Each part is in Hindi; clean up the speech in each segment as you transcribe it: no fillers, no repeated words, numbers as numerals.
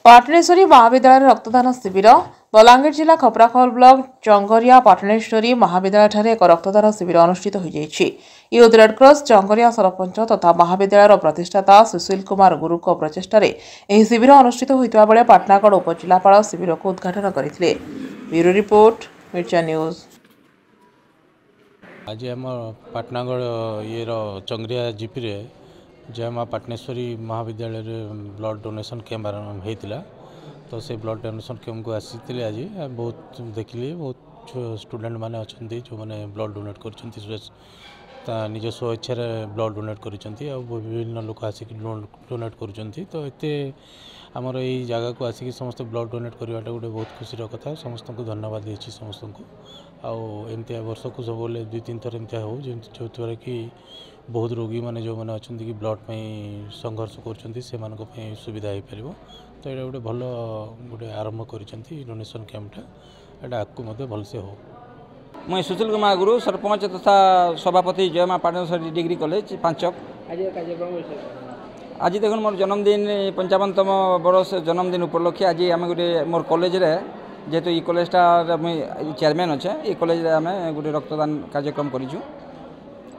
पाटणेश्वरी महाविद्यालय रक्तदान शिविर बलांगीर जिला खपराखोल ब्लॉक चंगरिया पाटणेश्वरी महाविद्यालय एक रक्तदान शिविर अनुष्ठित हो यूथ रेडक्रॉस चंगरिया सरपंच तथा महाविद्यालय प्रतिष्ठाता सुशील कुमार गुरु प्रचेष्टा शिविर अनुष्ठित होता बेले पाटनागढ़ उपजिलापाल शिविर को उद्घाटन करते। ब्यूरो रिपोर्ट मिर्चा न्यूज। आज आम पाटनागढ़ ये चंगरिया जीपी रे जय माँ पाटनेश्वरी महाविद्यालय ब्लड डोनेशन कैंप आरंभ होता तो से ब्लड डोनेशन कैंप को आसी आज बहुत देखिए बहुत स्टूडेंट माने अच्छा जो मैंने ब्लड डोनेट कर निज स्वेच्छा ब्लड डोनेट कर विभिन्न लोक आसिक डोनेट कर तो ये आमर यही जगह को आसिक समस्त ब्लड डोनेट करवाटा गोटे बहुत खुशी कथा समस्त को धन्यवाद देती समस्त को आमती वर्ष को सब 2-3 थर एमती हो जो द्वारा कि बहुत रोगी मैंने जो मैंने अच्छा कि ब्लड में संघर्ष कर सुविधा हो पार तो ये गोटे भल गोटे आरंभ कर डोनेशन कैंपटा यहाँ आगे भलसे हो। मैं सुशील कुमार गुरु सरपंच तथा सभापति जय माँ पाटनेश्वरी डिग्री कॉलेज पांचक। आज देखो मोर जन्मदिन 55तम बरस जन्मदिन उपलक्षे आज आम गोटे मोर कॉलेज रे जेहेतु ये कॉलेजटा मुझे चेयरमैन अच्छे ये कॉलेज आम गोटे रक्तदान कार्यक्रम करूँ।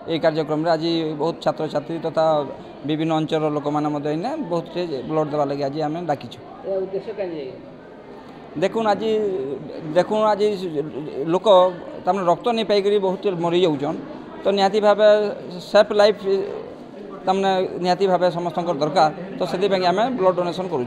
ये कार्यक्रम आज बहुत छात्र छात्री तथा विभिन्न अंचल लोक मैंने बहुत ब्लड देवा लगे आज आम डाकिचु। देखुन आज लोक तमें रक्त नहीं पाई बहुत मरी जाऊन तो निहाती भाव सेफ लाइफ तमने निहाती भाव समस्त दरकार तो से आम ब्लड डोनेशन करूँ।